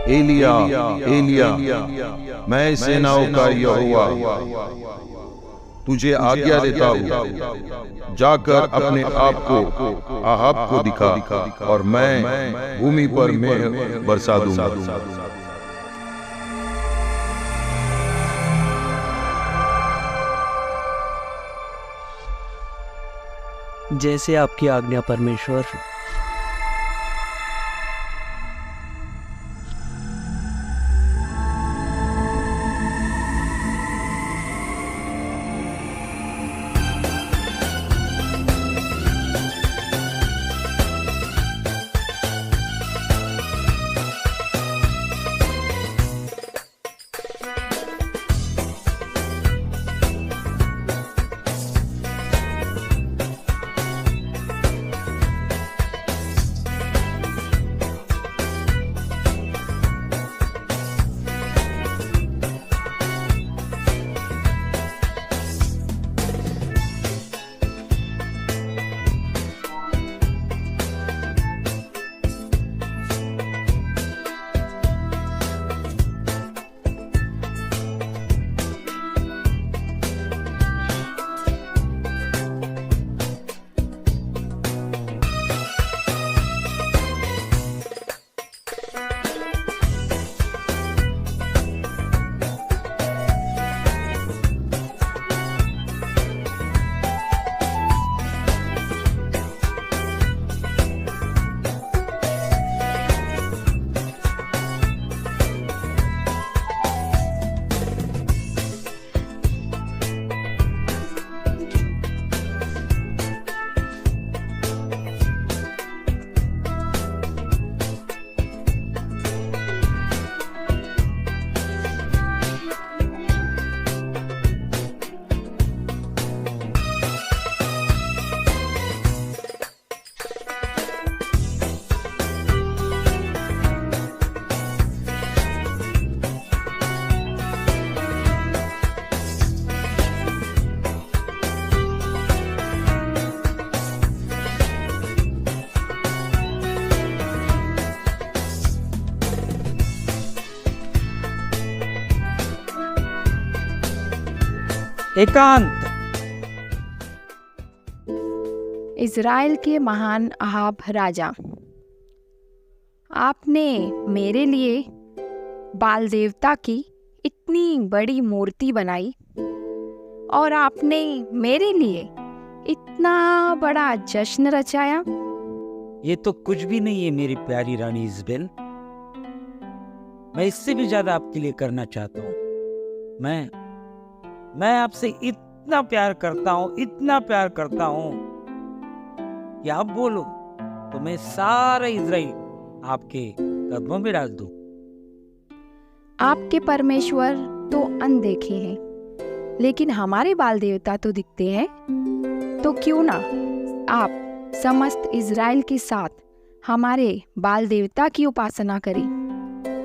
एलिया, एलिया, मैं सेनाओं का यहोवा तुझे आज्ञा देता हूँ, जाकर अपने आप को आहाब को दिखा और मैं भूमि पर मेंह बरसा दूंगा। जैसे आपकी आज्ञा परमेश्वर। एकांत। इज़राइल के महान अहाब राजा, आपने मेरे लिए बाल देवता की इतनी बड़ी मूर्ति बनाई और आपने मेरे लिए इतना बड़ा जश्न रचाया। ये तो कुछ भी नहीं है मेरी प्यारी रानी इज़बेल। मैं इससे भी ज्यादा आपके लिए करना चाहता हूँ। मैं आपसे इतना प्यार करता हूँ, इतना प्यार करता हूँ कि आप बोलो तो मैं सारा इज़राइल आपके कदमों में डाल दूं। आपके परमेश्वर तो अनदेखे हैं, लेकिन हमारे बाल देवता तो दिखते हैं। तो क्यों ना आप समस्त इज़राइल के साथ हमारे बाल देवता की उपासना करें।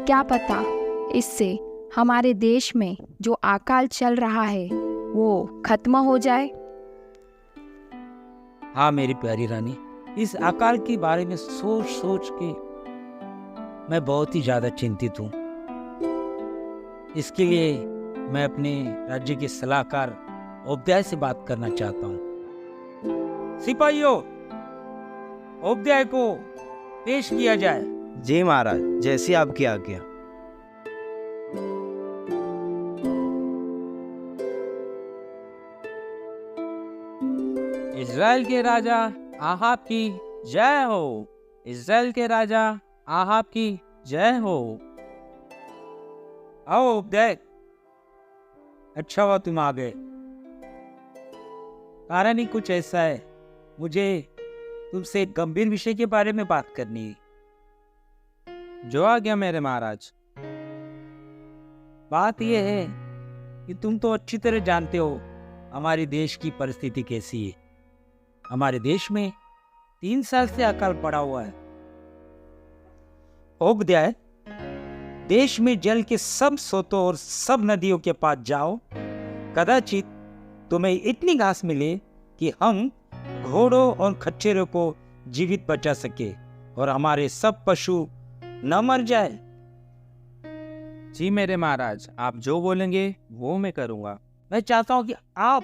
क्या पता इससे हमारे देश में जो अकाल चल रहा है वो खत्म हो जाए। हाँ मेरी प्यारी रानी, इस अकाल के बारे में सोच सोच के मैं बहुत ही ज्यादा चिंतित हूँ। इसके लिए मैं अपने राज्य के सलाहकार ओबद्याह से बात करना चाहता हूँ। सिपाहियों, ओबद्याह को पेश किया जाए। जी महाराज, जैसी आपकी आज्ञा। इज़राइल के राजा आहाब की जय हो। इज़राइल के राजा आहाब की जय हो। आओ ओबद्याह, अच्छा हुआ तुम आ गए। कारण ही कुछ ऐसा है, मुझे तुमसे एक गंभीर विषय के बारे में बात करनी है। जो आ गया मेरे महाराज। बात यह है कि तुम तो अच्छी तरह जानते हो हमारे देश की परिस्थिति कैसी है। हमारे देश में 3 साल से अकाल पड़ा हुआ है। ओबद्याह, देश में जल के सब स्रोतों और सब नदियों के पास जाओ, कदाचित तुम्हें इतनी घास मिले कि हम घोड़ों और खच्चरों को जीवित बचा सके और हमारे सब पशु न मर जाए। जी मेरे महाराज, आप जो बोलेंगे वो मैं करूँगा। मैं चाहता हूँ कि आप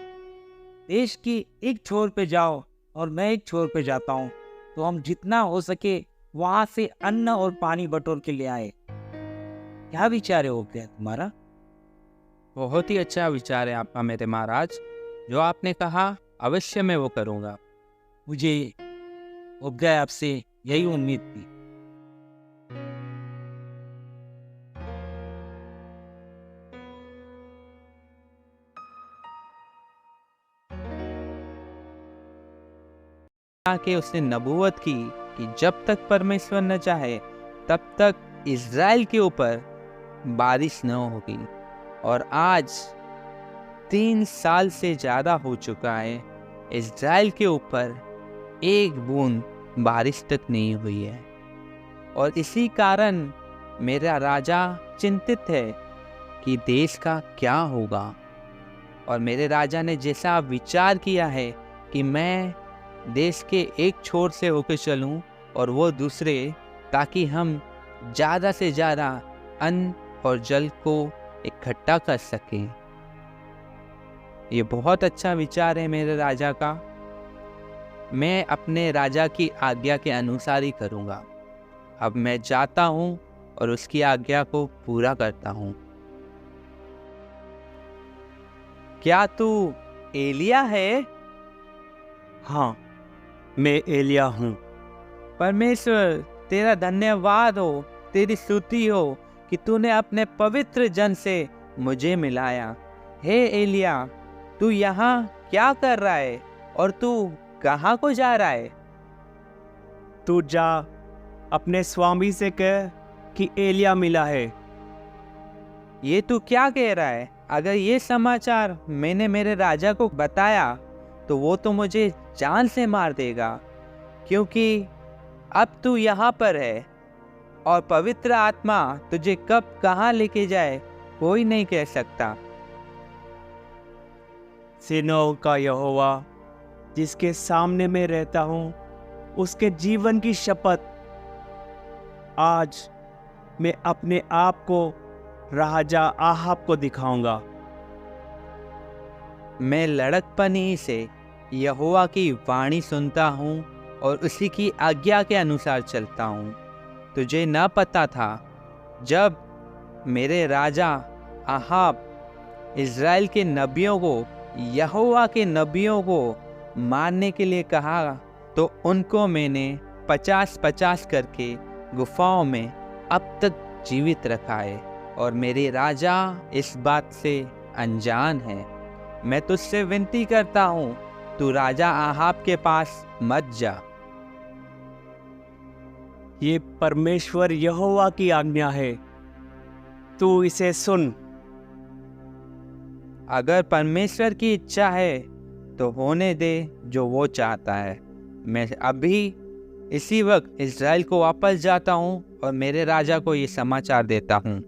देश की एक छोर पे जाओ और मैं एक छोर पे जाता हूँ, तो हम जितना हो सके वहां से अन्न और पानी बटोर के ले आए। क्या विचार है उपदय तुम्हारा? बहुत ही अच्छा विचार है आपका मेरे महाराज। जो आपने कहा अवश्य मैं वो करूँगा। मुझे उपदय आपसे यही उम्मीद थी। कि उसने नबूवत की कि जब तक परमेश्वर न चाहे तब तक इज़राइल के ऊपर बारिश न होगी। और आज 3 साल से ज़्यादा हो चुका है, इज़राइल के ऊपर एक बूंद बारिश तक नहीं हुई है। और इसी कारण मेरा राजा चिंतित है कि देश का क्या होगा। और मेरे राजा ने जैसा विचार किया है कि मैं देश के एक छोर से होकर चलूं और वो दूसरे, ताकि हम ज़्यादा से ज़्यादा अन्न और जल को इकट्ठा कर सकें। ये बहुत अच्छा विचार है मेरे राजा का। मैं अपने राजा की आज्ञा के अनुसार ही करूँगा। अब मैं जाता हूँ और उसकी आज्ञा को पूरा करता हूँ। क्या तू एलिया है? हाँ, मैं एलिया हूँ। परमेश्वर तेरा धन्यवाद हो, तेरी स्तुति हो कि तूने अपने पवित्र जन से मुझे मिलाया। हे एलिया, तू यहाँ क्या कर रहा है और तू कहाँ को जा रहा है? तू जा अपने स्वामी से कह कि एलिया मिला है। ये तू क्या कह रहा है? अगर ये समाचार मैंने मेरे राजा को बताया तो वो तो मुझे जान से मार देगा, क्योंकि अब तू यहाँ पर है और पवित्र आत्मा तुझे कब कहाँ लेके जाए कोई नहीं कह सकता। सेनाओं का यहोवा जिसके सामने मैं रहता हूँ, उसके जीवन की शपथ, आज मैं अपने आप को राजा आहाब को दिखाऊंगा। मैं लड़कपन ही से यहोवा की वाणी सुनता हूँ और उसी की आज्ञा के अनुसार चलता हूँ। तुझे न पता था जब मेरे राजा आहाब इज़राइल के नबियों को, यहोवा के नबियों को मारने के लिए कहा, तो उनको मैंने 50-50 करके गुफाओं में अब तक जीवित रखा है। और मेरे राजा इस बात से अनजान है। मैं तुझसे विनती करता हूँ, तू राजा आहाब के पास मत जा। ये परमेश्वर यहोवा की आज्ञा है, तू इसे सुन। अगर परमेश्वर की इच्छा है तो होने दे जो वो चाहता है। मैं अभी इसी वक्त इज़राइल को वापस जाता हूँ और मेरे राजा को ये समाचार देता हूँ।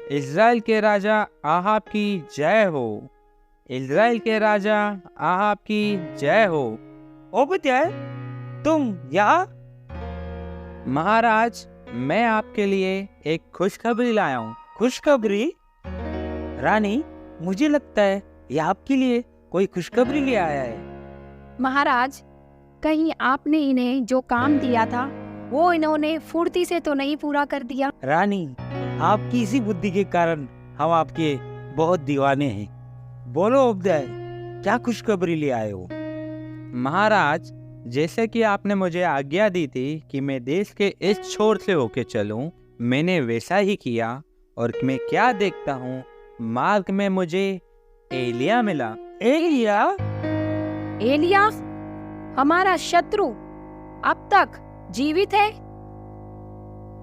इज़राइल के राजा आहाब की जय हो। इज़राइल के राजा आहाब की जय हो। ओबद्याह, तुम यहाँ? महाराज, मैं आपके लिए एक खुशखबरी लाया हूँ। खुशखबरी? रानी, मुझे लगता है ये आपके लिए कोई खुशखबरी ले आया है। महाराज, कहीं आपने इन्हें जो काम दिया था वो इन्होंने फुर्ती से तो नहीं पूरा कर दिया? रानी, आपकी इसी बुद्धि के कारण हम आपके बहुत दीवाने हैं। बोलो उपदय, क्या खुशखबरी ले आए हो? महाराज, जैसे कि आपने मुझे आज्ञा दी थी कि मैं देश के इस छोर से होके चलूं, मैंने वैसा ही किया। और मैं क्या देखता हूँ, मार्ग में मुझे एलिया मिला। एलिया? एलिया, हमारा शत्रु, अब तक जीवित है?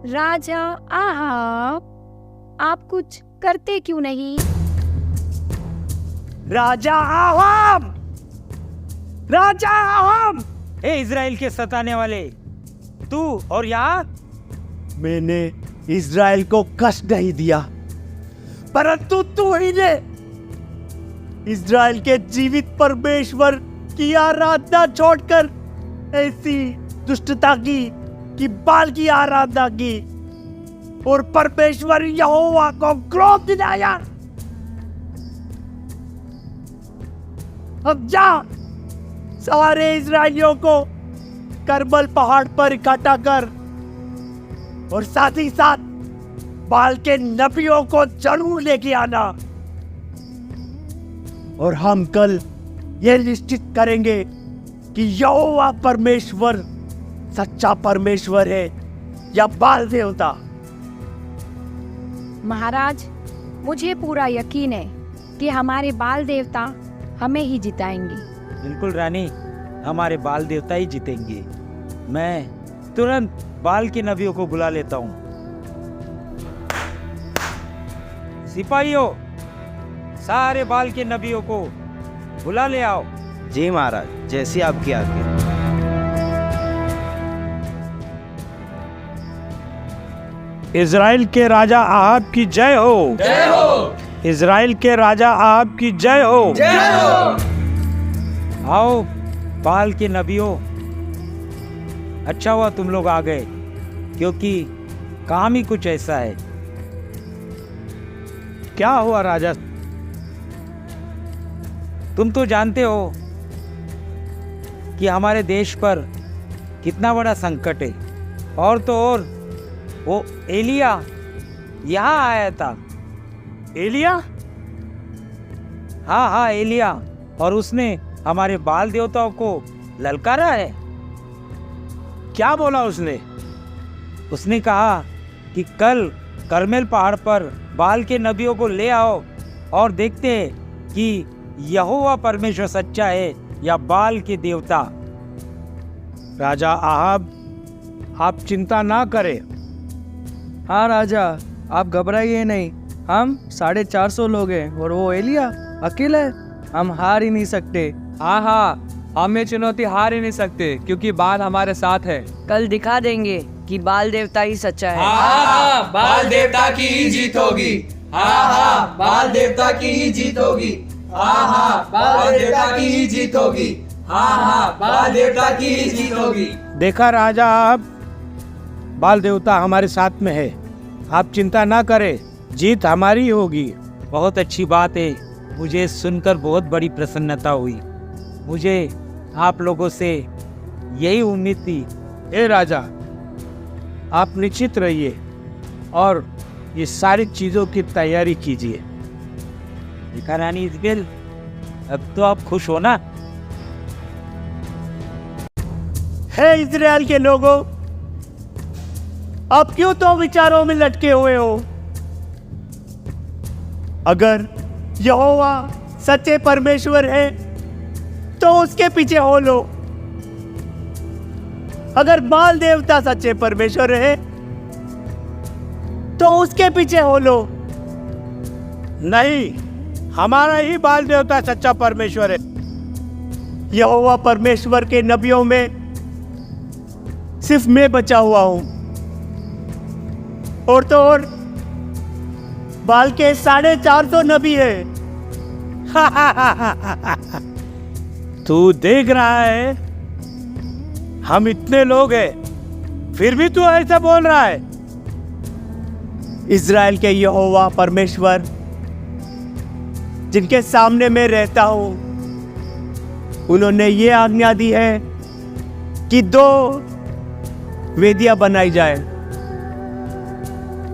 राजा आहाब, आप कुछ करते क्यों नहीं? राजा आहाब! राजा आहाब! ए इज़राइल के सताने वाले, तू और यहाँ? मैंने इज़राइल को कष्ट नहीं दिया, परंतु तू इन्हें इज़राइल के जीवित परमेश्वर की आराधना छोड़कर ऐसी दुष्टता की कि बाल की आराधना की और परमेश्वर यहोवा को क्रोध दिलाया। अब जा सारे इज़राइलियों को करमल पहाड़ पर इकट्ठा कर और साथ ही साथ बाल के नबियों को जरूर लेके आना, और हम कल यह निश्चित करेंगे कि यहोवा परमेश्वर सच्चा परमेश्वर है या बाल देवता। महाराज, मुझे पूरा यकीन है कि हमारे बाल देवता हमें ही जिताएंगे। बिल्कुल रानी, हमारे बाल देवता ही जीतेंगे। मैं तुरंत बाल के नबियों को बुला लेता हूँ। सिपाहियों, सारे बाल के नबियों को बुला ले आओ। जी महाराज, जैसी आपकी आज्ञा। इज़राइल के राजा आहाब की जय हो। जय हो। इज़राइल के राजा आहाब की जय हो। जय हो। आओ बाल के नबियों, अच्छा हुआ तुम लोग आ गए, क्योंकि काम ही कुछ ऐसा है। क्या हुआ राजा? तुम तो जानते हो कि हमारे देश पर कितना बड़ा संकट है, और तो और वो एलिया यहाँ आया था। एलिया? हाँ हाँ, एलिया, और उसने हमारे बाल देवताओं को ललकारा है। क्या बोला उसने? उसने कहा कि कल करमेल पहाड़ पर बाल के नबियों को ले आओ और देखते हैं कि यहोवा परमेश्वर सच्चा है या बाल के देवता। राजा आहाब, आप चिंता ना करें। हाँ राजा, आप घबराइए नहीं। हम 450 लोग हैं और वो एलिया अकेला है। हम हार ही नहीं सकते। हाँ हाँ, हम ये चुनौती हार ही नहीं सकते, क्योंकि बाल हमारे साथ है। कल दिखा देंगे कि बाल देवता ही सच्चा है। हाँ, बाल देवता की ही जीत होगी। हाँ, बाल देवता की ही जीत होगी। हाँ, बाल देवता की ही जीत होगी। हाँ, बाल देवता की ही जीत होगी। देखा राजा आहाब, बाल देवता हमारे साथ में है। आप चिंता ना करें, जीत हमारी होगी। बहुत अच्छी बात है, मुझे सुनकर बहुत बड़ी प्रसन्नता हुई। मुझे आप लोगों से यही उम्मीद थी। हे राजा, आप निश्चित रहिए और ये सारी चीज़ों की तैयारी कीजिए। देखा रानी इज़बेल, अब तो आप खुश हो ना? हे इज़राइल के लोगों, आप क्यों तो विचारों में लटके हुए हो? अगर यहोवा सच्चे परमेश्वर है तो उसके पीछे हो लो। अगर बाल देवता सच्चे परमेश्वर है तो उसके पीछे हो लो। नहीं, हमारा ही बाल देवता सच्चा परमेश्वर है। यहोवा परमेश्वर के नबियों में सिर्फ मैं बचा हुआ हूं, और तो और बाल के 450 नबी है। तू देख रहा है, हम इतने लोग हैं, फिर भी तू ऐसा बोल रहा है? इज़राइल के यहोवा परमेश्वर जिनके सामने मैं रहता हूं, उन्होंने ये आज्ञा दी है कि 2 वेदियां बनाई जाए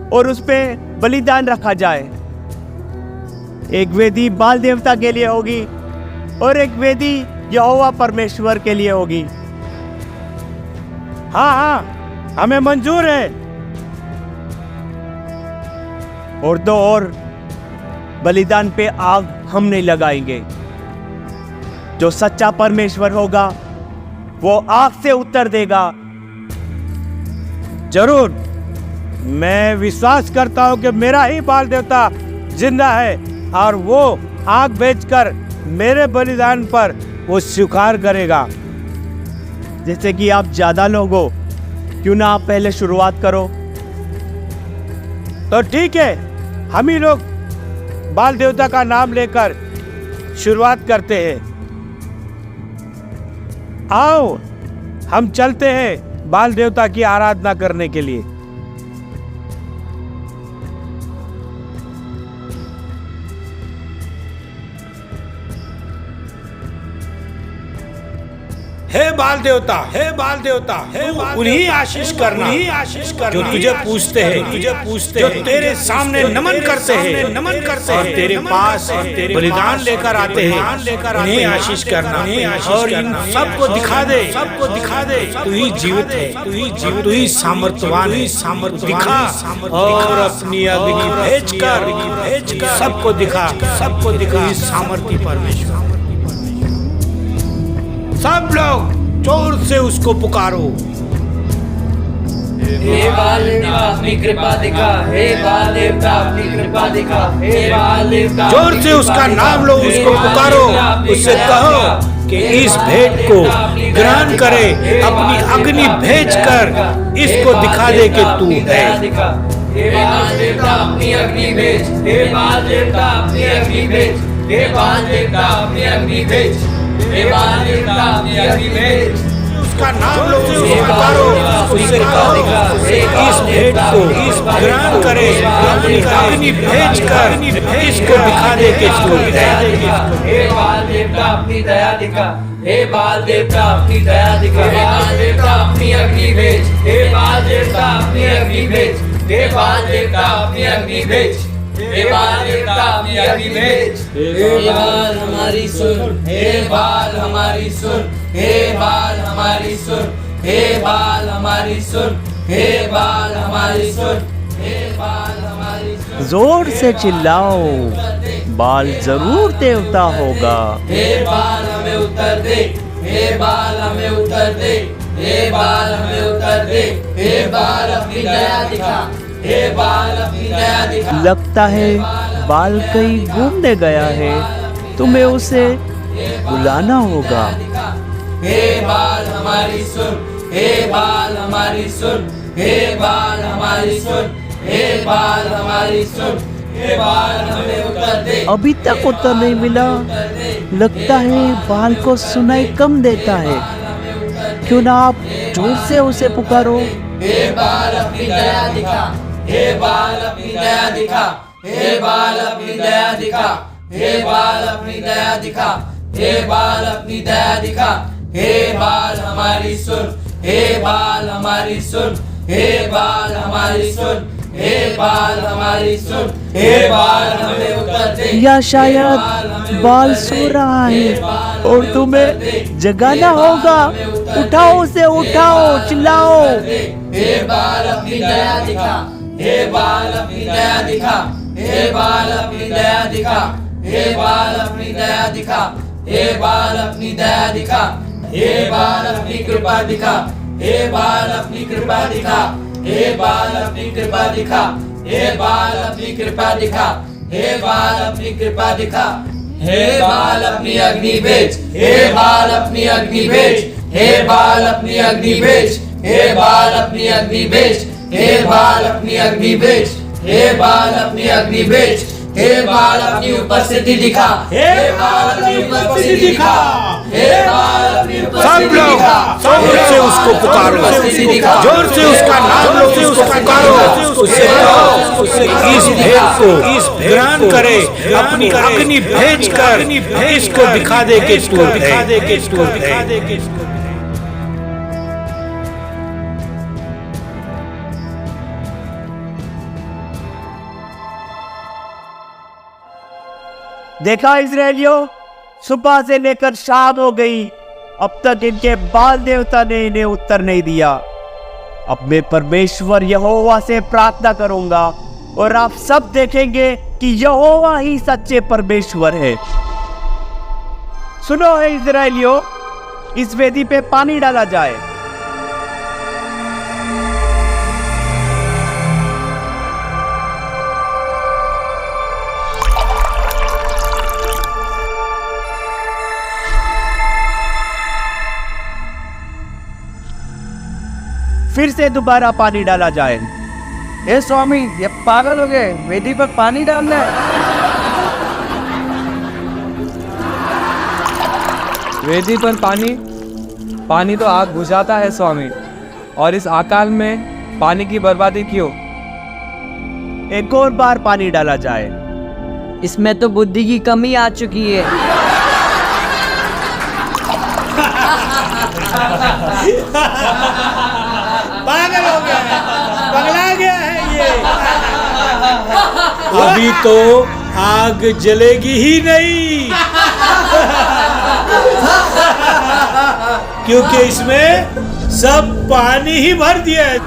और उस पे बलिदान रखा जाए। एक वेदी बाल देवता के लिए होगी और एक वेदी यहोवा परमेश्वर के लिए होगी। हाँ हाँ, हमें मंजूर है। और 2 और बलिदान पे आग हम नहीं लगाएंगे। जो सच्चा परमेश्वर होगा वो आग से उत्तर देगा। जरूर, मैं विश्वास करता हूं कि मेरा ही बाल देवता जिंदा है और वो आग भेजकर मेरे बलिदान पर वो स्वीकार करेगा। जैसे कि आप ज्यादा लोग हो, क्यों ना आप पहले शुरुआत करो? तो ठीक है, हम ही लोग बाल देवता का नाम लेकर शुरुआत करते हैं। आओ हम चलते हैं बाल देवता की आराधना करने के लिए। हे बाल देवता, हे बाल देवता, हे उन्हीं आशीष करना जो तुझे पूछते हैं, जो तेरे सामने नमन करते हैं और तेरे पास बलिदान लेकर आते हैं। उन्हें आशीष करना और इन सबको दिखा दे तू ही जीवित है, तू ही सामर्थ्यवान है। दिखा और अपनी अग्नि भेजकर सबको दिखा सामर्थ्य परमेश्वर। सब लोग जोर से उसको पुकारो। हे बाल देवता अपनी कृपा दिखा, हे बाल देवता अपनी कृपा दिखा, हे बाल देवता। जोर से उसका नाम लो, उसको पुकारो, उससे कहो कि इस भेंट को ग्रहण करे, अपनी अग्नि भेजकर इसको दिखा दे कि तू है। हे बाल देवता अपनी अग्नि भेज, हे बाल देवता अपनी अग्नि भेज, हे बाल देवता अपनी अग्नि भेज, हे बाल देवता अपनी अग्नि भेज। उसका नाम लो, उसको पुकारो, उससे कहो इस भेंट को ग्रहण करे, अपनी अग्नि भेजकर इसको दिखा दे कि तू है। हे बाल देवता अपनी दया दिखा, हे बाल देवता अपनी दया दिखा, हे बाल देवता अपनी अग्नि भेज, हे बाल देवता अपनी अग्नि भेज, हे बाल देवता अपनी अग्नि भेज, हे बाल देवता अपनी अग्नि भेज। हे बाल हमारी सुन, हे बाल हमारी सुन, हे बाल हमारी सुन, हे बाल हमारी सुन, हे बाल हमारी सुन, हे बाल हमारी सुन। जोर से चिल्लाओ, बाल जरूर देवता होगा। हे बाल हमें उत्तर दे, हे बाल हमें उत्तर दे, हे बाल हमें उत्तर दे, हे बाल अपनी दया दिखा, हे बाल अपनी दया दिखा। लगता है बाल कहीं घूमने गया है, तुम्हें उसे बुलाना होगा। हे बाल हमारी सुन, हे बाल हमारी सुन, हे बाल हमारी सुन, हे बाल हमारी सुन, हे बाल हमें उत्तर दे। अभी तक उत्तर नहीं मिला। लगता है बाल को सुनाई कम देता है। क्यों ना आप जोर से उसे पुकारो। हे बाल अपनी दया दिखा, हे बाल अपनी दया दिखा, हे बाल अपनी दया दिखा, हे बाल अपनी दया दिखा, हे बाल अपनी दया दिखा, हे बाल हमारी सुन, हे बाल हमारी सुन, हे बाल हमारी सुन, हे बाल हमारी सुन, हे बाल हमें उत्तर दे। या शायद बाल सो रहा है और तुम्हें जगाना होगा। उठाओ उसे, उठाओ, चिल्लाओ। हे बाल अपनी दया दिखा, हे बाल अपनी दया दिखा, हे बाल अपनी दया दिखा, हे बाल अपनी दया दिखा, हे बाल अपनी दया दिखा, हे बाल अपनी कृपा दिखा, हे बाल अपनी कृपा दिखा, हे बाल अपनी कृपा दिखा, हे बाल अपनी कृपा दिखा, हे बाल अपनी कृपा दिखा, हे बाल अपनी अग्नि भेज, हे बाल अपनी अग्नि भेज, हे बाल अपनी अग्नि भेज, हे बाल अपनी अग्नि भेज, हे बाल अपनी अग्नि भेज, हे बाल अपनी अग्नि भेज, हे बाल अपनी उपस्थिति दिखा, हे बाल अपनी उपस्थिति दिखा, हे बाल अपनी उपस्थिति दिखा। जोर से उसको पुकारो, जोर से उसका नाम लो, उसको पुकारो, उससे कहो इस भेंट को ग्रहण करे, अपनी अग्नि भेजकर इसको दिखा दे कि तू है। देखा इजराइलियों, सुबह से लेकर शाम हो गई, अब तक इनके बाल देवता ने इन्हें उत्तर नहीं दिया। अब मैं परमेश्वर यहोवा से प्रार्थना करूंगा और आप सब देखेंगे कि यहोवा ही सच्चे परमेश्वर है। सुनो है इजराइलियों, इस वेदी पे पानी डाला जाए। फिर से दोबारा पानी डाला जाए। हे स्वामी, ये पागल हो गए, वेदी पर पानी डालना है। वेदी पर पानी तो आग बुझाता है स्वामी, और इस अकाल में पानी की बर्बादी क्यों? एक और बार पानी डाला जाए। इसमें तो बुद्धि की कमी आ चुकी है। पागल हो गया है, पगला गया है ये। अभी तो आग जलेगी ही नहीं, क्योंकि इसमें सब पानी ही भर दिया है।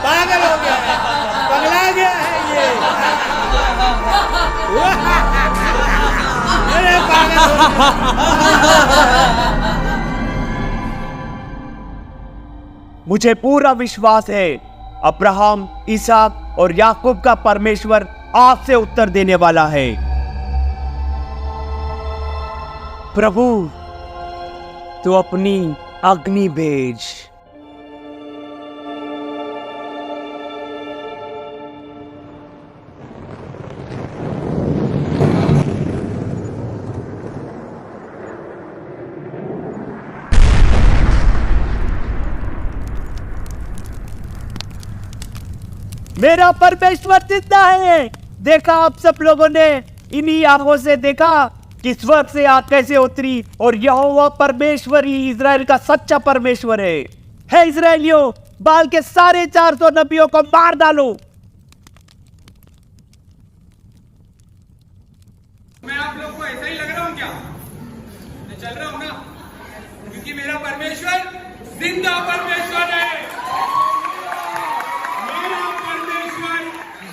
पागल हो गया है, पगला गया है ये। अरे पागल हो गया। मुझे पूरा विश्वास है अब्राहम, इसहाक और याकूब का परमेश्वर आज से उत्तर देने वाला है। प्रभु, तू अपनी अग्नि भेज। मेरा परमेश्वर जिंदा है। देखा आप सब लोगों ने इन्हीं आंखों से देखा कि स्वर्ग से आग कैसे उतरी, और यहोवा परमेश्वर ही इजराइल का सच्चा परमेश्वर है। हे इजराइलियों, बाल के सारे 400 नबियों को मार डालो। मैं आप लोग को ऐसा ही लग रहा हूँ क्या? मैं चल रहा हूँ ना, क्योंकि मेरा परमेश्वर जिंदा परमेश्वर है। मेरा परमेश्वर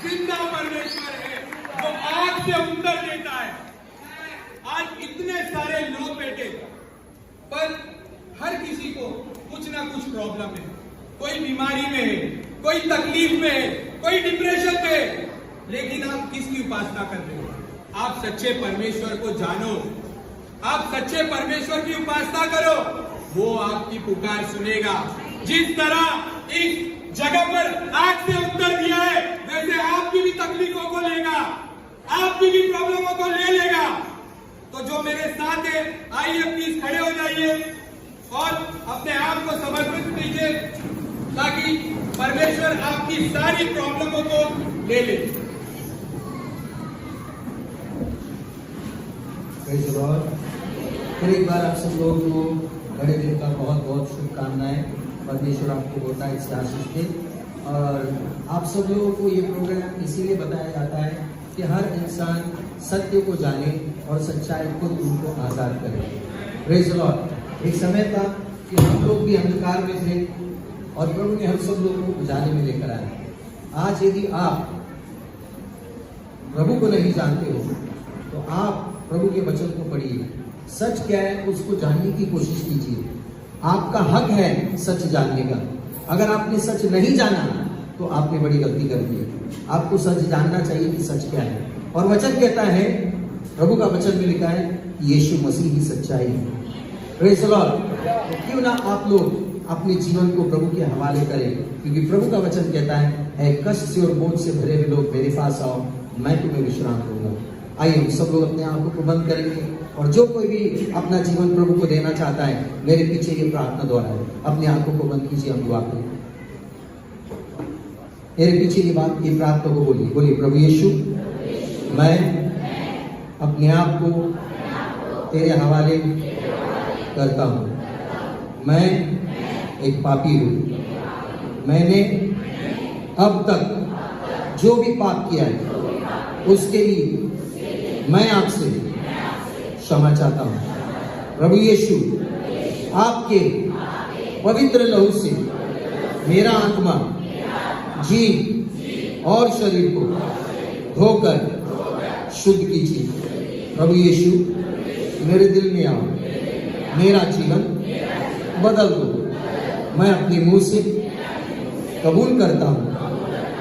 जिंदा परमेश्वर है, वो आग से उत्तर देता है। आज इतने सारे लोग बैठे, पर हर किसी को कुछ ना कुछ प्रॉब्लम है। कोई बीमारी में है, कोई तकलीफ में है, कोई डिप्रेशन में है, लेकिन आप किसकी उपासना कर रहे हो? आप सच्चे परमेश्वर को जानो, आप सच्चे परमेश्वर की उपासना करो, वो आपकी पुकार सुनेगा। जिस तरह इस जगह पर आग से उत्तर दिया है, वैसे आपकी भी तकलीफों को लेगा, आपकी भी प्रॉब्लमों को ले लेगा। तो जो मेरे साथ है, आइए प्लीज खड़े हो जाइए और अपने आप को समर्पित कीजिए, ताकि परमेश्वर आपकी सारी प्रॉब्लमों को ले ले। फिर एक बार आप सब लोगों को बड़े दिन का बहुत बहुत शुभकामनाएं। परमेश्वर आपको होता है इससे आशीष दे। और आप सब लोगों को ये प्रोग्राम इसीलिए बताया जाता है कि हर इंसान सत्य को जाने और सच्चाई को उनको आज़ाद करे। Praise the Lord. एक समय था कि हम लोग भी अंधकार में थे और प्रभु ने हम सब लोगों को उजाले में लेकर आया। आज यदि आप प्रभु को नहीं जानते हो तो आप प्रभु के वचन को पढ़िए। सच क्या है उसको जानने की कोशिश कीजिए। आपका हक है सच जानने का। अगर आपने सच नहीं जाना तो आपने बड़ी गलती कर दी है। आपको सच जानना चाहिए कि सच क्या है। और वचन कहता है, प्रभु का वचन में लिखा है कि यीशु मसीह ही सच्चाई है। Praise the Lord. तो क्यों ना आप लोग अपने जीवन को प्रभु के हवाले करें, क्योंकि प्रभु का वचन कहता है कष्ट से और बोझ से भरे हुए लोग मेरे पास आओ, मैं तुम्हें विश्राम दूंगा। आइए हम सब लोग अपने आंखों को बंद करेंगे और जो कोई भी अपना जीवन प्रभु को देना चाहता है, मेरे पीछे ये प्रार्थना दोहराए। अपनी आंखों को बंद कीजिए, हम दुआ करें। मेरे पीछे ये प्रार्थना को बोलिए। प्रभु यीशु, मैं अपने आप को तेरे हवाले करता हूँ। मैं एक पापी हूँ। मैंने अब तक जो भी पाप किया है उसके लिए मैं आपसे क्षमा चाहता हूँ। प्रभु यीशु, आपके पवित्र लहू से मेरा आत्मा, जी और शरीर को धोकर शुद्ध कीजिए। प्रभु यीशु, मेरे दिल में आओ, मेरा जीवन बदल दो। मैं अपने मुंह से कबूल करता हूँ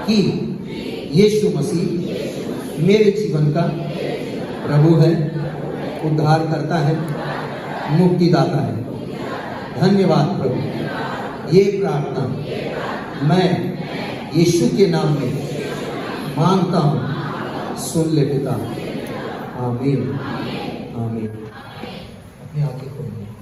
कि यीशु मसीह मेरे जीवन का प्रभु है, उद्धार करता है, मुक्तिदाता है। धन्यवाद प्रभु। ये प्रार्थना मैं यीशु के नाम में मांगता हूँ, सुन ले पिता। आमीन आमीन। अपनी आंखें खोलिए।